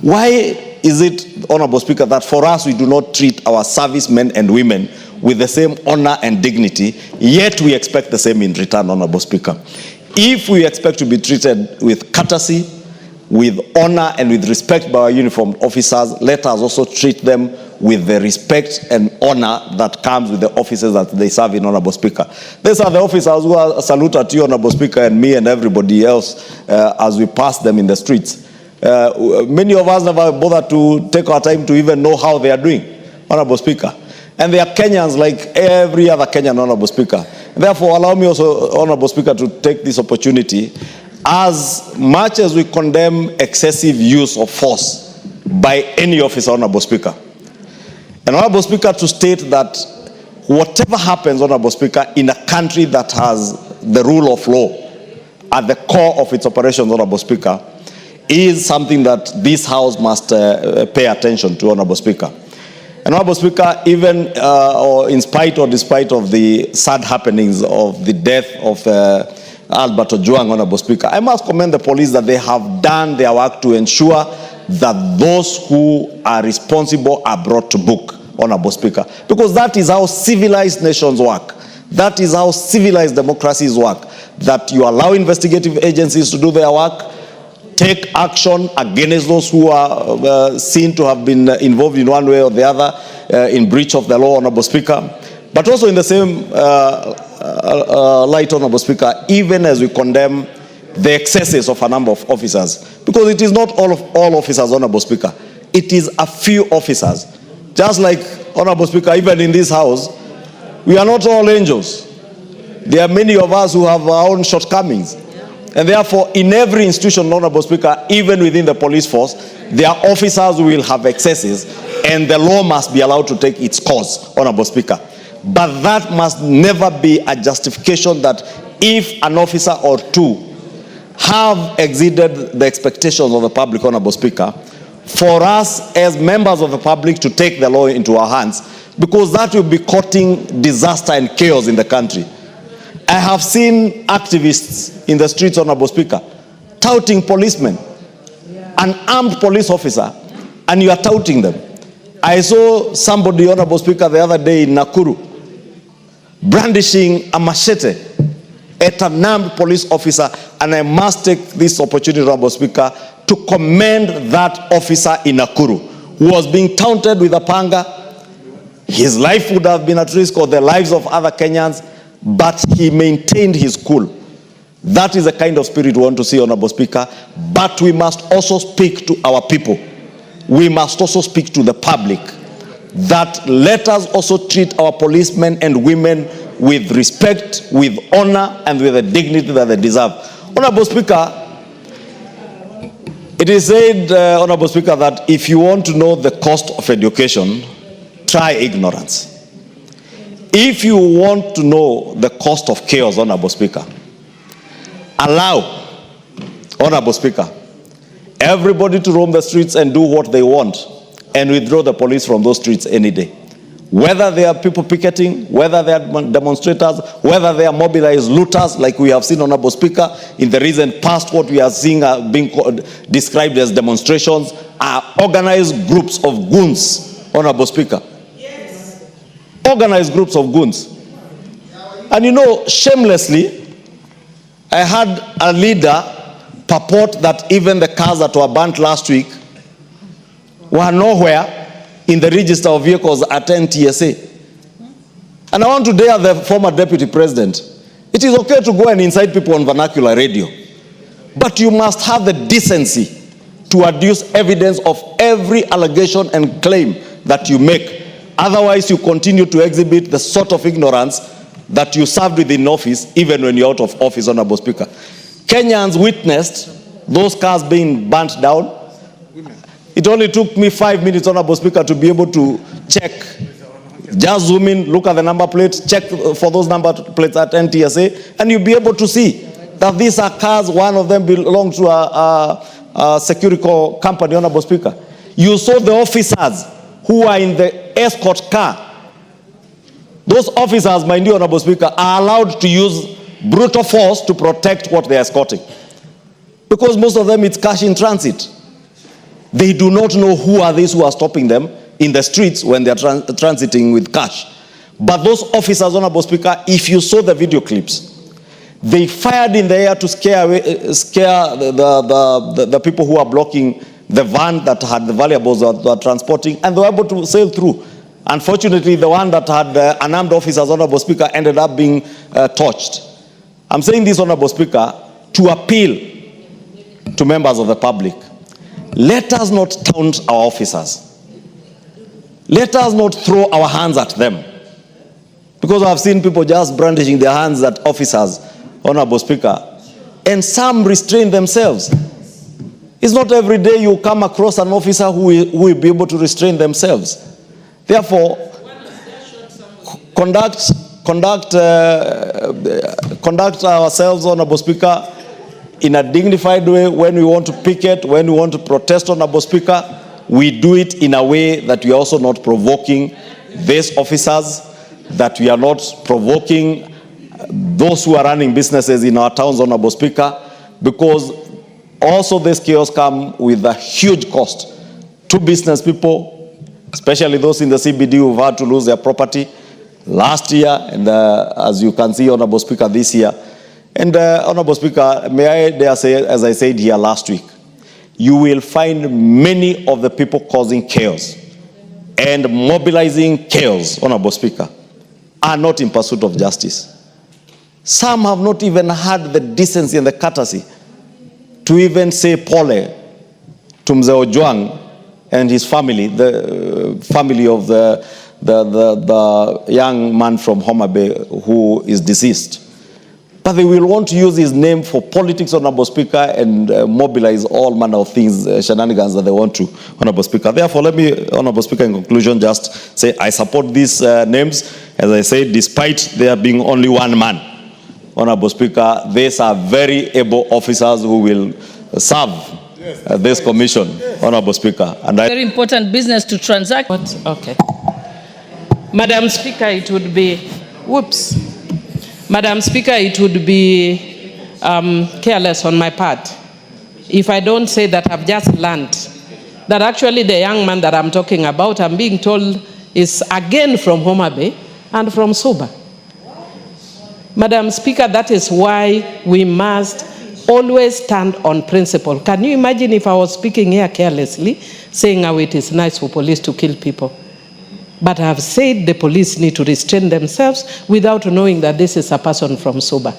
Why is it, Honorable Speaker, that for us we do not treat our servicemen and women with the same honor and dignity, yet we expect the same in return, Honorable Speaker? If we expect to be treated with courtesy, with honor and with respect by our uniformed officers, let us also treat them with the respect and honor that comes with the officers that they serve in, Honorable Speaker. These are the officers who are salute at you, Honorable Speaker, and me and everybody else as we pass them in the streets. Many of us never bother to take our time to even know how they are doing, Honorable Speaker. And they are Kenyans like every other Kenyan, Honorable Speaker. Therefore, allow me also, Honorable Speaker, to take this opportunity. As much as we condemn excessive use of force by any officer, Honorable Speaker, and Honorable Speaker, to state that whatever happens, Honorable Speaker, in a country that has the rule of law at the core of its operations, Honorable Speaker, is something that this House must pay attention to, Honorable Speaker. And Honorable Speaker, even or in spite or despite of the sad happenings of the death of Albert Ojwang, Honorable Speaker, I must commend the police that they have done their work to ensure that those who are responsible are brought to book, Honorable Speaker. Because that is how civilized nations work. That is how civilized democracies work. That you allow investigative agencies to do their work, take action against those who are seen to have been involved in one way or the other in breach of the law, Honorable Speaker. But also in the same light, Honorable Speaker, even as we condemn the excesses of a number of officers, because it is not all officers, Honorable Speaker. It is a few officers. Just like, Honorable Speaker, even in this House, we are not all angels. There are many of us who have our own shortcomings. And therefore, in every institution, Honorable Speaker, even within the police force, there are officers who will have excesses, and the law must be allowed to take its course, Honorable Speaker. But that must never be a justification that if an officer or two have exceeded the expectations of the public, Honorable Speaker, for us as members of the public to take the law into our hands, because that will be courting disaster and chaos in the country. I have seen activists in the streets, Honorable Speaker, touting policemen, an armed police officer, and you are touting them. I saw somebody, Honorable Speaker, the other day in Nakuru, brandishing a machete at an armed police officer, and I must take this opportunity, Honorable Speaker, to commend that officer in Nakuru who was being taunted with a panga. His life would have been at risk, or the lives of other Kenyans, but he maintained his cool. That is the kind of spirit we want to see, Honorable Speaker. But we must also speak to our people. We must also speak to the public that let us also treat our policemen and women with respect, with honor, and with the dignity that they deserve. Honorable Speaker, it is said, Honorable Speaker, that if you want to know the cost of education, try ignorance. If you want to know the cost of chaos, Honorable Speaker, allow, Honorable Speaker, everybody to roam the streets and do what they want, and withdraw the police from those streets any day. Whether they are people picketing, whether they are demonstrators, whether they are mobilized looters, like we have seen, Honorable Speaker, in the recent past, what we are seeing being described as demonstrations are organized groups of goons, Honorable Speaker. Yes. Organized groups of goons. And you know, shamelessly, I had a leader purport that even the cars that were burnt last week were nowhere in the register of vehicles at NTSA. And I want to dare the former deputy president. It is okay to go and incite people on vernacular radio, but you must have the decency to adduce evidence of every allegation and claim that you make. Otherwise, you continue to exhibit the sort of ignorance that you served with in office, even when you're out of office, Honorable Speaker. Kenyans witnessed those cars being burnt down. It only took me 5 minutes, Honorable Speaker, to be able to check. Just zoom in, look at the number plates, check for those number plates at NTSA, and you'll be able to see that these are cars, one of them belongs to a security company, Honorable Speaker. You saw the officers who are in the escort car. Those officers, mind you, Honorable Speaker, are allowed to use brutal force to protect what they are escorting. Because most of them, it's cash in transit. They do not know who are these who are stopping them in the streets when they are transiting with cash. But those officers, Honorable Speaker, if you saw the video clips, they fired in the air to scare the people who are blocking the van that had the valuables that they were transporting, and they were able to sail through. Unfortunately, the one that had unarmed officers, Honorable Speaker, ended up being torched. I'm saying this, Honorable Speaker, to appeal to members of the public. Let us not taunt our officers. Let us not throw our hands at them. Because I've seen people just brandishing their hands at officers, Honorable Speaker, and some restrain themselves. It's not every day you come across an officer who will be able to restrain themselves. Therefore, conduct ourselves, Honorable Speaker, in a dignified way. When we want to picket, when we want to protest, Honorable Speaker, we do it in a way that we are also not provoking these officers, that we are not provoking those who are running businesses in our towns, Honorable Speaker, because also this chaos comes with a huge cost to business people, especially those in the CBD who've had to lose their property last year, and as you can see, Honorable Speaker, this year. And Honorable Speaker, may I dare say, as I said here last week, you will find many of the people causing chaos and mobilizing chaos, Honorable Speaker, are not in pursuit of justice. Some have not even had the decency and the courtesy to even say pole to Mzee Ojwang and his family, the family of the young man from Homa Bay who is deceased. But they will want to use his name for politics, Honorable Speaker, and mobilize all manner of things, shenanigans that they want to, Honorable Speaker. Therefore, let me, Honorable Speaker, in conclusion, just say I support these names. As I said, despite there being only one man, Honorable Speaker, these are very able officers who will serve this commission, Honorable Speaker. And very important business to transact. Okay. Madam Speaker, it would be, Madam Speaker, it would be careless on my part if I don't say that I've just learned that actually the young man that I'm talking about, I'm being told, is again from Homa Bay and from Suba. Madam Speaker, that is why we must always stand on principle. Can you imagine if I was speaking here carelessly, saying how it is nice for police to kill people? But I've said the police need to restrain themselves without knowing that this is a person from Suba.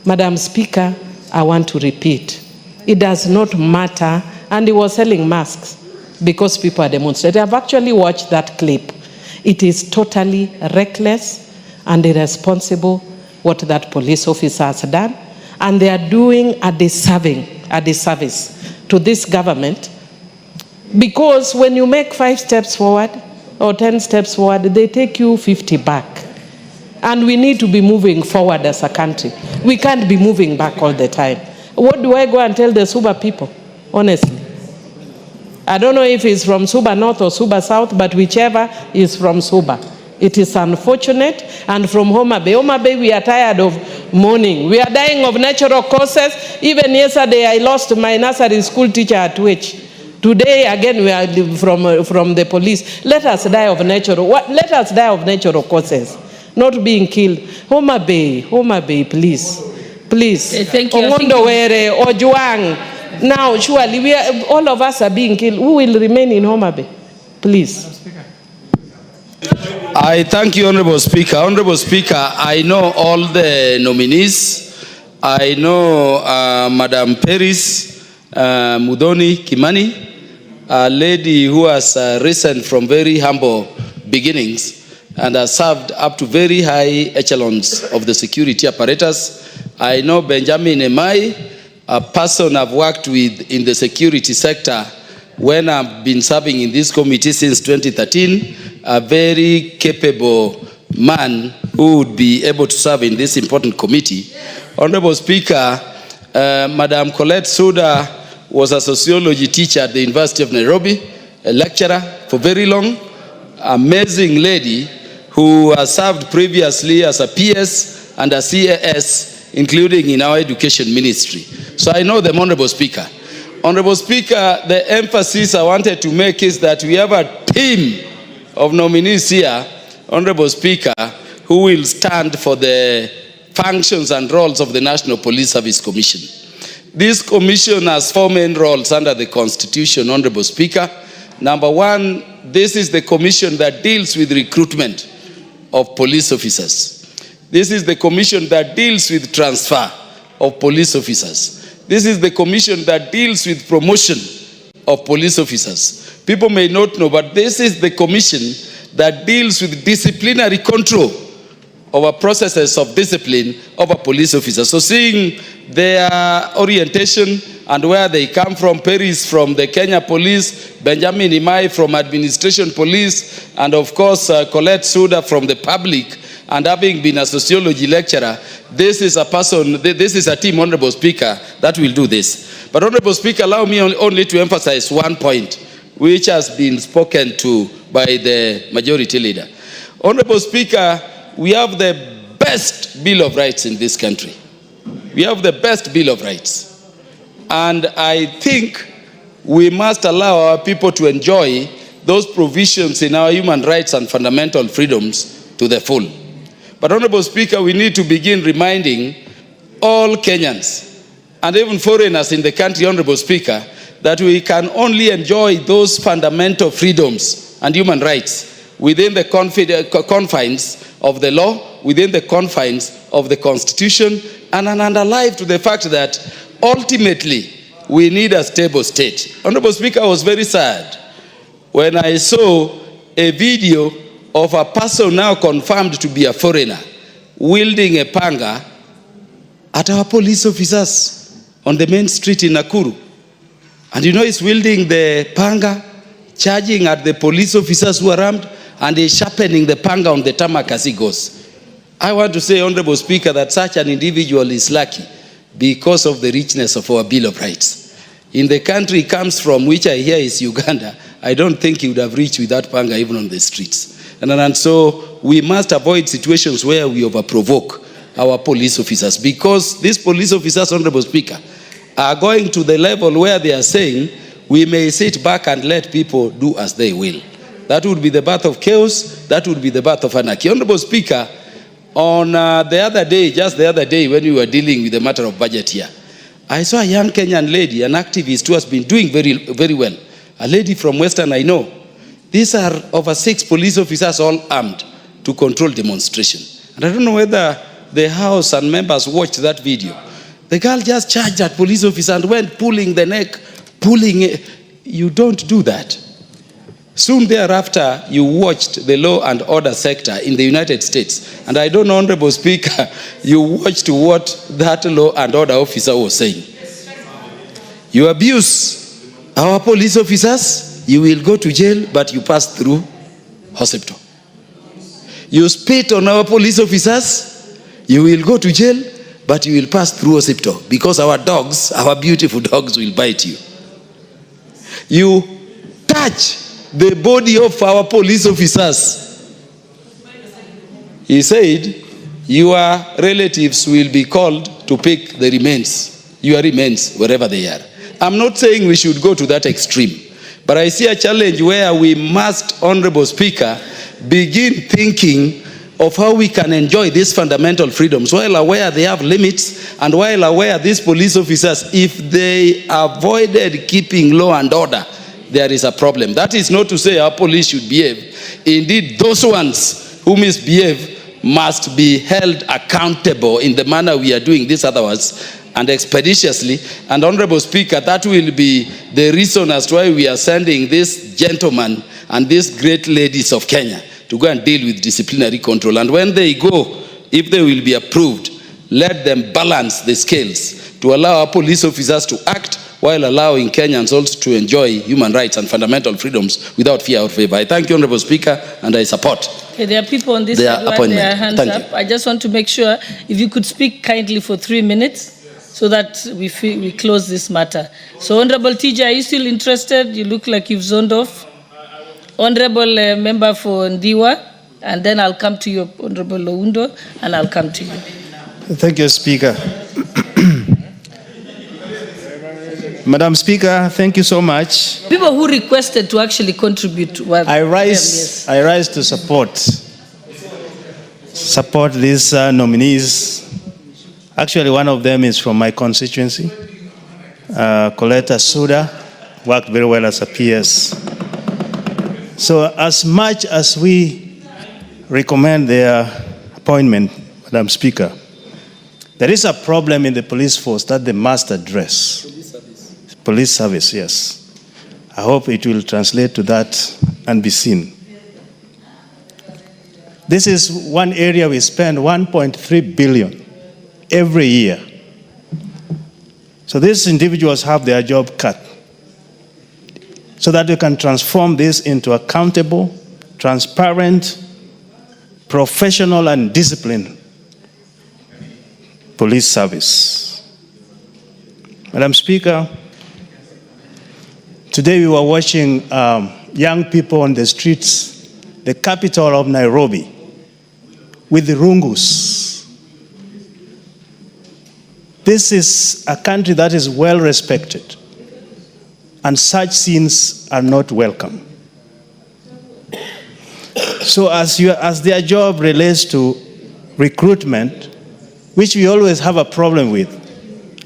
Madam Speaker, I want to repeat, it does not matter, and he was selling masks because people are demonstrating. I've actually watched that clip. It is totally reckless and irresponsible what that police officer has done, and they are doing a disservice to this government, because when you make 5 steps forward or 10 steps forward, they take you 50 back. And we need to be moving forward as a country. We can't be moving back all the time. What do I go and tell the Suba people, honestly? I don't know if it's from Suba North or Suba South, but whichever is from Suba. It is unfortunate. And from Homa Bay, we are tired of mourning. We are dying of natural causes. Even yesterday, I lost my nursery school teacher at Which. Today, again, we are from the police. Let us die of natural. Let us die of natural causes, not being killed. Homa Bay, please. Please. Thank you. Ojwang. Now, surely, all of us are being killed. Who will remain in Homa Bay? Please. I thank you, Honorable Speaker. Honorable Speaker, I know all the nominees. I know Madam Paris Mudhoni Kimani, a lady who has risen from very humble beginnings and has served up to very high echelons of the security apparatus. I know Benjamin Emai, a person I've worked with in the security sector when I've been serving in this committee since 2013, a very capable man who would be able to serve in this important committee. Honorable Speaker, Madam Colette Suda was a sociology teacher at the University of Nairobi, a lecturer for very long, amazing lady who has served previously as a PS and a CAS, including in our education ministry. So I know them, Honorable Speaker. Honorable Speaker, the emphasis I wanted to make is that we have a team of nominees here, Honorable Speaker, who will stand for the functions and roles of the National Police Service Commission. This commission has 4 main roles under the Constitution, Honorable Speaker. Number one, this is the commission that deals with recruitment of police officers. This is the commission that deals with transfer of police officers. This is the commission that deals with promotion of police officers. People may not know, but this is the commission that deals with disciplinary control over processes of discipline of a police officer. So seeing their orientation and where they come from, Paris from the Kenya Police, Benjamin Imai from Administration Police, and of course Colette Suda from the public, and having been a sociology lecturer, this is a team, Honorable Speaker, that will do this. But Honorable Speaker, allow me only to emphasize one point, which has been spoken to by the majority leader. Honorable Speaker, we have the best Bill of Rights in this country. We have the best Bill of Rights. And I think we must allow our people to enjoy those provisions in our human rights and fundamental freedoms to the full. But Honorable Speaker, we need to begin reminding all Kenyans and even foreigners in the country, Honorable Speaker, that we can only enjoy those fundamental freedoms and human rights within the confines of the law, within the confines of the Constitution, and alive to the fact that ultimately we need a stable state. Honorable Speaker, I was very sad when I saw a video of a person now confirmed to be a foreigner wielding a panga at our police officers on the main street in Nakuru. And you know, he's wielding the panga, charging at the police officers who are armed, and he's sharpening the panga on the tarmac as he goes. I want to say, Honorable Speaker, that such an individual is lucky because of the richness of our Bill of Rights. In the country he comes from, which I hear is Uganda, I don't think he would have reached with that panga even on the streets. And so we must avoid situations where we overprovoke our police officers, because these police officers, Honorable Speaker, are going to the level where they are saying we may sit back and let people do as they will. That would be the birth of chaos. That would be the birth of anarchy. Honorable Speaker, on just the other day when we were dealing with the matter of budget here, I saw a young Kenyan lady, an activist who has been doing very, very well. A lady from Western, I know. These are over 6 police officers all armed to control demonstration. And I don't know whether the House and members watched that video. The girl just charged at police officer and went pulling the neck, pulling it. You don't do that. Soon thereafter, you watched the law and order sector in the United States. And I don't know, Honorable Speaker, you watched what that law and order officer was saying. You abuse our police officers, you will go to jail, but you pass through hospital. You spit on our police officers, you will go to jail, but you will pass through hospital, because our dogs, our beautiful dogs, will bite you. You touch the body of our police officers. He said, your relatives will be called to pick the remains, your remains, wherever they are. I'm not saying we should go to that extreme, but I see a challenge where we must, Honorable Speaker, begin thinking of how we can enjoy these fundamental freedoms while aware they have limits, and while aware these police officers, if they avoided keeping law and order, there is a problem. That is not to say our police should behave. Indeed, those ones who misbehave must be held accountable in the manner we are doing this otherwise, and expeditiously. And Honorable Speaker, that will be the reason as to why we are sending this gentleman and these great ladies of Kenya to go and deal with disciplinary control. And when they go, if they will be approved, let them balance the scales to allow our police officers to act while allowing Kenyans also to enjoy human rights and fundamental freedoms without fear or favor. I thank you, Honorable Speaker, and I support. Okay, there are people on this side who have their hands up. I just want to make sure if you could speak kindly for 3 minutes so that we close this matter. So, Honorable TJ, are you still interested? You look like you've zoned off. Honorable Member for Ndiwa, and then I'll come to you, Honorable Oundo, and I'll come to you. Thank you, Speaker. Madam Speaker, thank you so much. People who requested to actually contribute were I rise to support these nominees. Actually, one of them is from my constituency. Coletta Suda worked very well as a PS. So as much as we recommend their appointment, Madam Speaker, there is a problem in the police force that they must address. Police service, yes. I hope it will translate to that and be seen. This is one area we spend 1.3 billion every year. So these individuals have their job cut so that we can transform this into accountable, transparent, professional, and disciplined police service. Madam Speaker, today we were watching young people on the streets, the capital of Nairobi, with the rungus. This is a country that is well respected, and such scenes are not welcome. So as their job relates to recruitment, which we always have a problem with,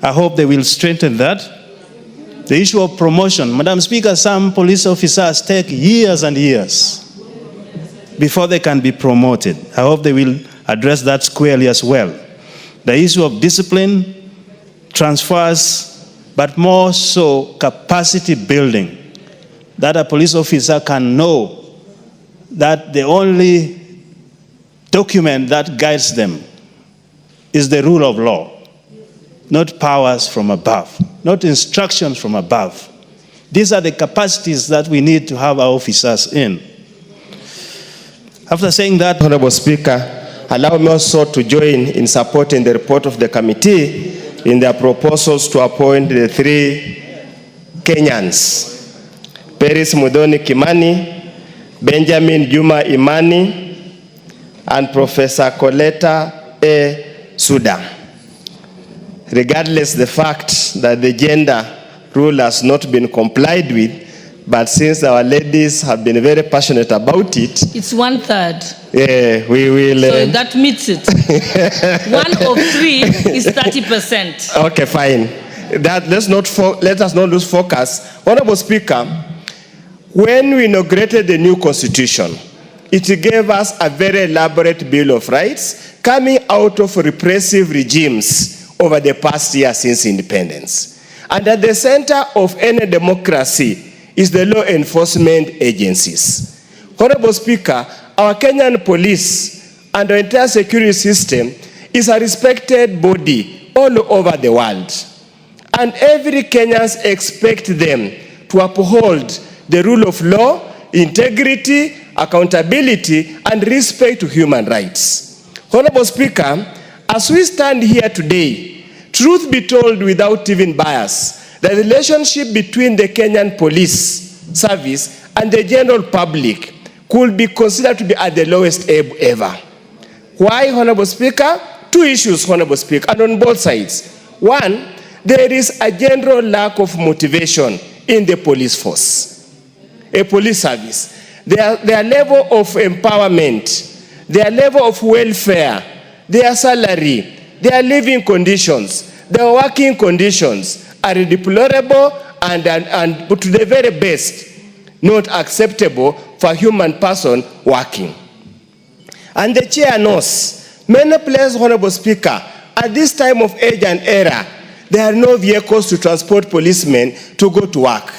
I hope they will strengthen that. The issue of promotion. Madam Speaker, some police officers take years and years before they can be promoted. I hope they will address that squarely as well. The issue of discipline, transfers, but more so capacity building, that a police officer can know that the only document that guides them is the rule of law, not powers from above, not instructions from above. These are the capacities that we need to have our officers in. After saying that, Honorable Speaker, allow me also to join in supporting the report of the committee in their proposals to appoint the 3 Kenyans, Peris Mudhoni Kimani, Benjamin Juma Imani, and Professor Coletta A. Suda. Regardless the fact that the gender rule has not been complied with, but since our ladies have been very passionate about it, it's 1/3. Yeah, we will. So that meets it. 1 of 3 is 30%. Okay, fine. Let us not lose focus. Honorable Speaker, when we inaugurated the new constitution, it gave us a very elaborate Bill of Rights coming out of repressive regimes over the past year since independence. And at the center of any democracy is the law enforcement agencies. Honorable Speaker, our Kenyan police and our entire security system is a respected body all over the world. And every Kenyans expect them to uphold the rule of law, integrity, accountability, and respect to human rights. Honorable Speaker, as we stand here today, truth be told without even bias, the relationship between the Kenyan police service and the general public could be considered to be at the lowest ebb ever. Why, Honorable Speaker? 2 issues, Honorable Speaker, and on both sides. One, there is a general lack of motivation in the police force, a police service. Their level of empowerment, their level of welfare, their salary, their living conditions, their working conditions are deplorable and to the very best, not acceptable for a human person working. And the chair knows, many places, Honorable Speaker, at this time of age and era, there are no vehicles to transport policemen to go to work.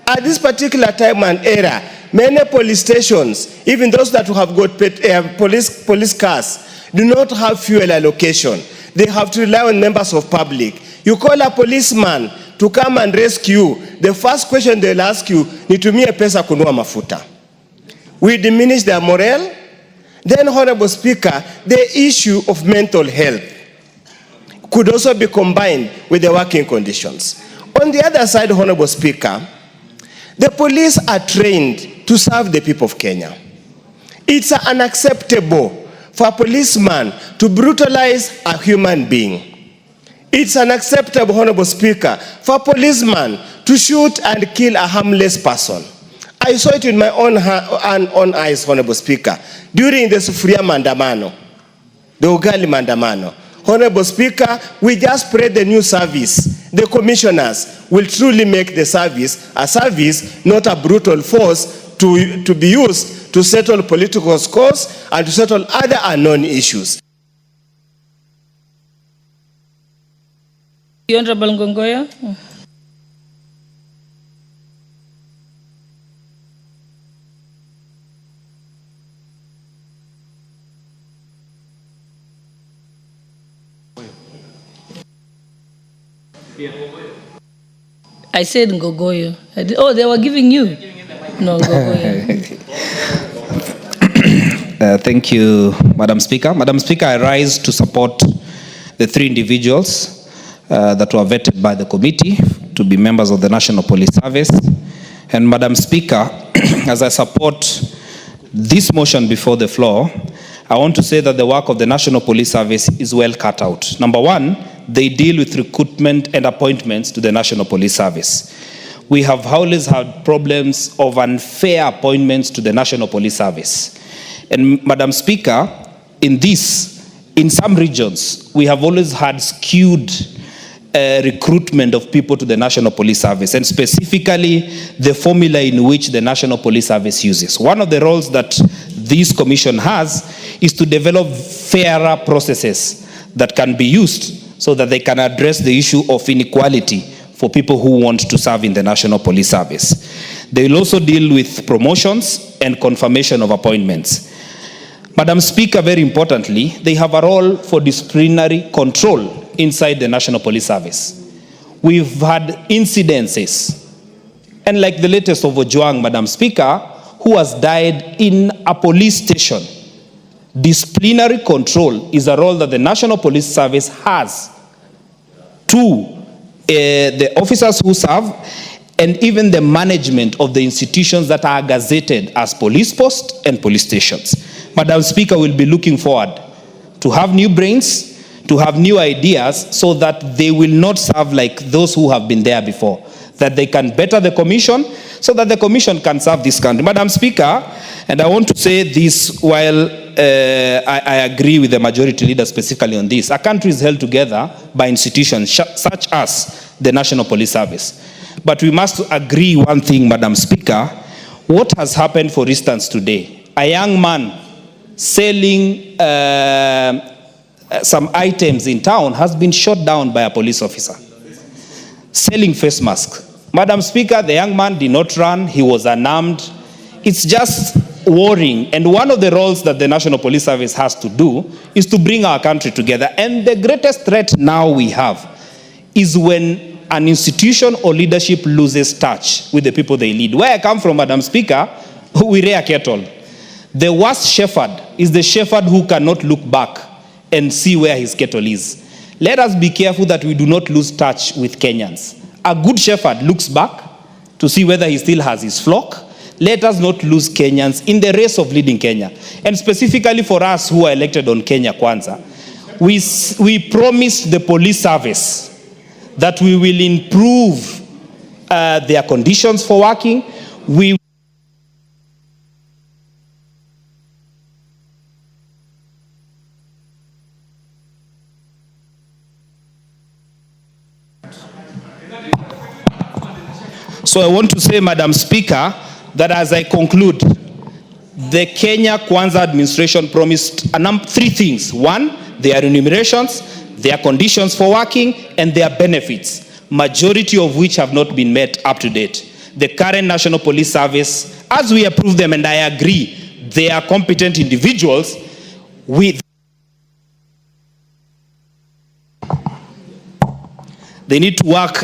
At this particular time and era, many police stations, even those that have got police cars, do not have fuel allocation. They have to rely on members of public. You call a policeman to come and rescue, the first question they'll ask you, nitumie pesa kununua mafuta. We diminish their morale. Then, Honorable Speaker, the issue of mental health could also be combined with the working conditions. On the other side, Honorable Speaker, the police are trained to serve the people of Kenya. It's unacceptable for a policeman to brutalize a human being. It's unacceptable, Honorable Speaker, for a policeman to shoot and kill a harmless person. I saw it in my own eyes, Honorable Speaker, during the Sufuria Mandamano, the Ugali Mandamano. Honorable Speaker, we just pray the new service. The commissioners will truly make the service a service, not a brutal force to be used to settle political scores and to settle other unknown issues. The Honorable Ngongoya. I said Ngogoyo. Oh, they were giving you? No, Ngogoyo. Thank you, Madam Speaker. Madam Speaker, I rise to support the three individuals that were vetted by the committee to be members of the National Police Service. And Madam Speaker, as I support this motion before the floor, I want to say that the work of the National Police Service is well cut out. Number one, they deal with recruitment and appointments to the National Police Service. We have always had problems of unfair appointments to the National Police Service. And Madam Speaker, in some regions, we have always had skewed recruitment of people to the National Police Service, and specifically the formula in which the National Police Service uses. One of the roles that this commission has is to develop fairer processes that can be used so that they can address the issue of inequality for people who want to serve in the National Police Service. They will also deal with promotions and confirmation of appointments. Madam Speaker, very importantly, they have a role for disciplinary control inside the National Police Service. We've had incidences, and like the latest of Ojwang, Madam Speaker, who has died in a police station. Disciplinary control is a role that the National Police Service has to the officers who serve and even the management of the institutions that are gazetted as police posts and police stations. Madam Speaker, will be looking forward to have new brains, to have new ideas, so that they will not serve like those who have been there before, that they can better the commission, so that the commission can serve this country. Madam Speaker, and I want to say this while I agree with the majority leader specifically on this, a country is held together by institutions such as the National Police Service. But we must agree one thing, Madam Speaker. What has happened, for instance, today? A young man selling some items in town has been shot down by a police officer. Selling face masks. Madam Speaker, the young man did not run. He was unarmed. It's just worrying. And one of the roles that the National Police Service has to do is to bring our country together. And the greatest threat now we have is when an institution or leadership loses touch with the people they lead. Where I come from, Madam Speaker, we rear cattle. The worst shepherd is the shepherd who cannot look back and see where his cattle is. Let us be careful that we do not lose touch with Kenyans. A good shepherd looks back to see whether he still has his flock. Let us not lose Kenyans in the race of leading Kenya. And specifically for us who are elected on Kenya Kwanza, we promised the police service that we will improve their conditions for working. So I want to say, Madam Speaker, that as I conclude, the Kenya Kwanza administration promised three things. One, their remunerations, their conditions for working, and their benefits, majority of which have not been met up to date. The current National Police Service, as we approve them, and I agree, they are competent individuals with they need to work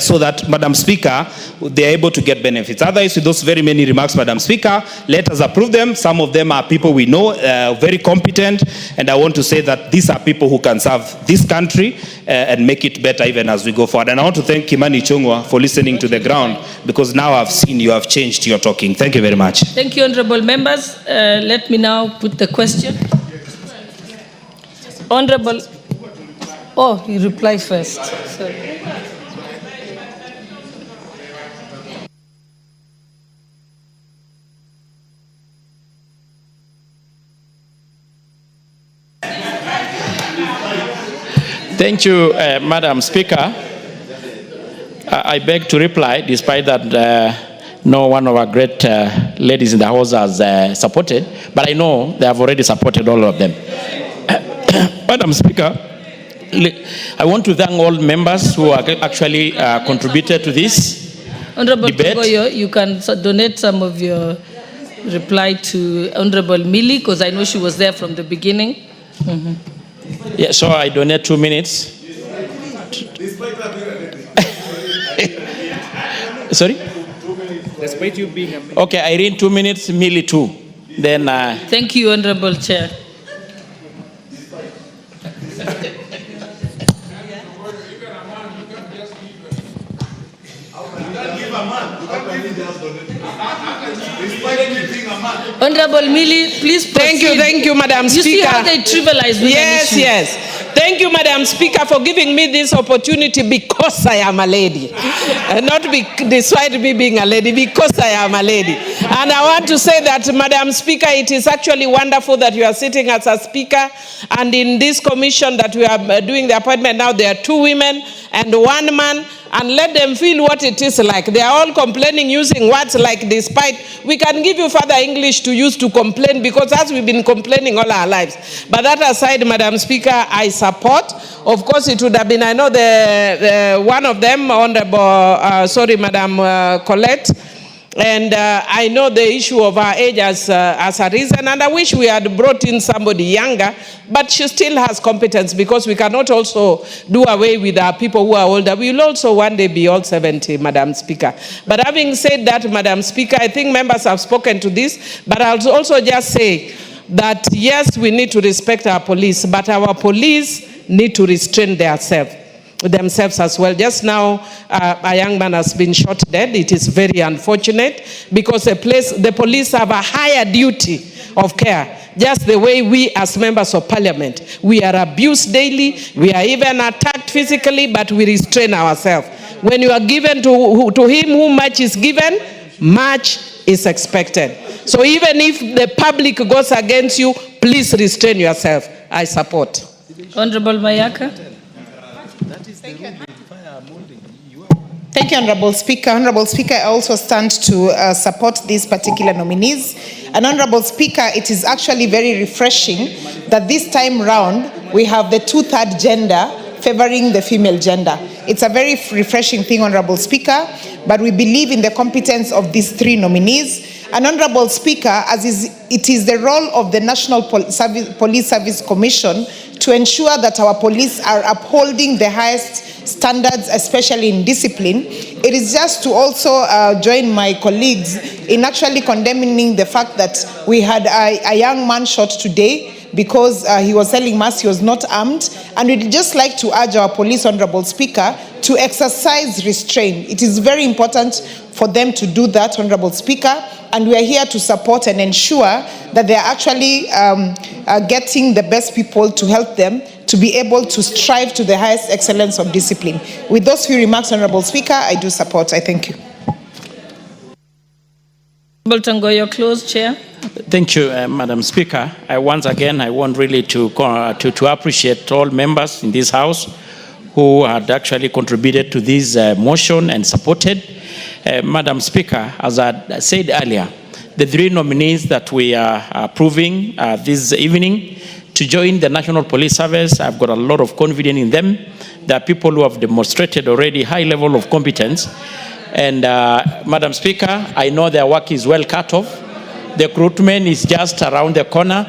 so that, Madam Speaker, they are able to get benefits. Otherwise, with those very many remarks, Madam Speaker, let us approve them. Some of them are people we know, very competent, and I want to say that these are people who can serve this country and make it better even as we go forward. And I want to thank Kimani Ichungwa for listening to the ground, because now I've seen you have changed your talking. Thank you very much. Thank you, honorable members. Let me now put the question. Honorable Oh, you reply first. Sorry. Thank you, Madam Speaker. I beg to reply, despite that no one of our great ladies in the House has supported, but I know they have already supported all of them. Madam Speaker, I want to thank all members who have actually contributed to this Honorable debate. Togoyo, you can donate some of your reply to Honorable Millie, because I know she was there from the beginning. Mm-hmm. Yeah, so I donate 2 minutes. Sorry? Despite you being a... Okay, Irene 2 minutes, Millie 2. Then. Thank you, Honorable Chair. Honorable Millie, please proceed. Thank you, Madam Speaker. You see how they trivialize women issues? Yes. Thank you, Madam Speaker, for giving me this opportunity because I am a lady. Not despite me being a lady, because I am a lady. And I want to say that, Madam Speaker, it is actually wonderful that you are sitting as a speaker. And in this commission that we are doing the appointment now, there are 2 women and 1 man. And let them feel what it is like. They are all complaining using words like despite. We can give you further English to use to complain, because as we've been complaining all our lives. But that aside, Madam Speaker, I support. Of course, it would have been, I know the one of them, Honorable, Madam Colette. And I know the issue of her age as a reason, and I wish we had brought in somebody younger, but she still has competence, because we cannot also do away with our people who are older. We will also one day be all 70, Madam Speaker. But having said that, Madam Speaker, I think members have spoken to this, but I'll also just say that yes, we need to respect our police, but our police need to restrain themselves as well. Just now, a young man has been shot dead. It is very unfortunate, because the police have a higher duty of care, just the way we as members of parliament. We are abused daily, we are even attacked physically, but we restrain ourselves. When you are given to him who much is given, much is expected. So even if the public goes against you, please restrain yourself. I support. Honorable Mayaka. Thank you, Honorable Speaker. Honorable Speaker, I also stand to support these particular nominees. And Honorable Speaker, it is actually very refreshing that this time round we have the 2/3 gender favoring the female gender. It's a very refreshing thing, Honorable Speaker, but we believe in the competence of these 3 nominees. And Honorable Speaker, it is the role of the National Police Service Commission to ensure that our police are upholding the highest standards, especially in discipline. It is just to also join my colleagues in actually condemning the fact that we had a young man shot today because he was selling mass, he was not armed. And we'd just like to urge our police, Honorable Speaker, to exercise restraint. It is very important for them to do that, Honorable Speaker, and we are here to support and ensure that they are actually getting the best people to help them to be able to strive to the highest excellence of discipline. With those few remarks, Honorable Speaker, I do support. I thank you. Honorable Tangoyo, close, Chair. Thank you, Madam Speaker. I want really to appreciate all members in this House who had actually contributed to this motion and supported. Madam Speaker, as I said earlier, the 3 nominees that we are approving this evening to join the National Police Service, I've got a lot of confidence in them. There are people who have demonstrated already high level of competence. And Madam Speaker, I know their work is well cut off. The recruitment is just around the corner.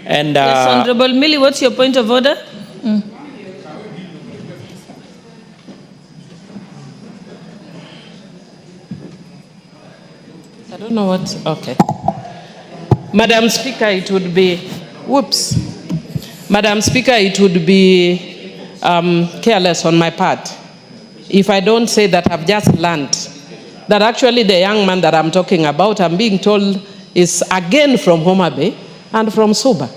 And yes, Honorable Millie, what's your point of order? I don't know what, okay. Madam Speaker, it would be, Madam Speaker, it would be careless on my part if I don't say that I've just learned that actually the young man that I'm talking about, I'm being told, is again from Homa Bay and from Suba.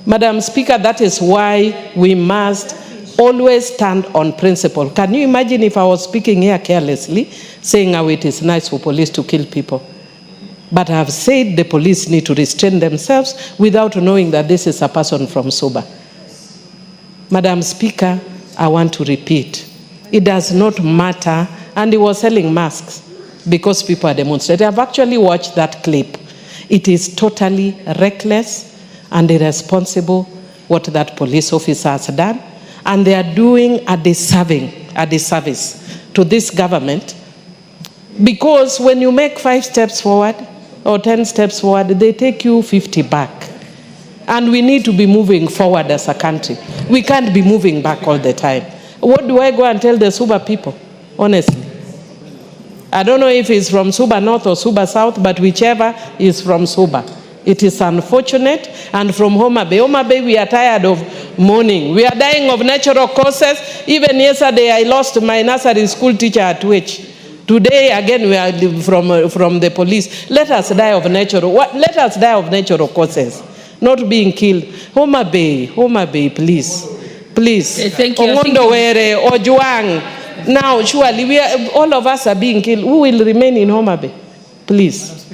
Madam Speaker, that is why we must always stand on principle. Can you imagine if I was speaking here carelessly, saying how it is nice for police to kill people? But I have said the police need to restrain themselves without knowing that this is a person from Suba. Madam Speaker, I want to repeat, it does not matter, and he was selling masks because people are demonstrating. I've actually watched that clip. It is totally reckless and irresponsible what that police officer has done, and they are doing a disservice to this government, because when you make 5 steps forward or 10 steps forward, they take you 50 back. And we need to be moving forward as a country. We can't be moving back all the time. What do I go and tell the Suba people? Honestly, I don't know if it's from Suba North or Suba South, but whichever is from Suba. It is unfortunate. And from Homa Bay, we are tired of mourning. We are dying of natural causes. Even yesterday, I lost my nursery school teacher at Which. Today, again, we are from the police. Let us die of natural. Let us die of natural causes, not being killed. Homa Bay, please. Please. Thank you. Ongondowere, Ojuang. Now, surely, all of us are being killed. Who will remain in Homa Bay? Please.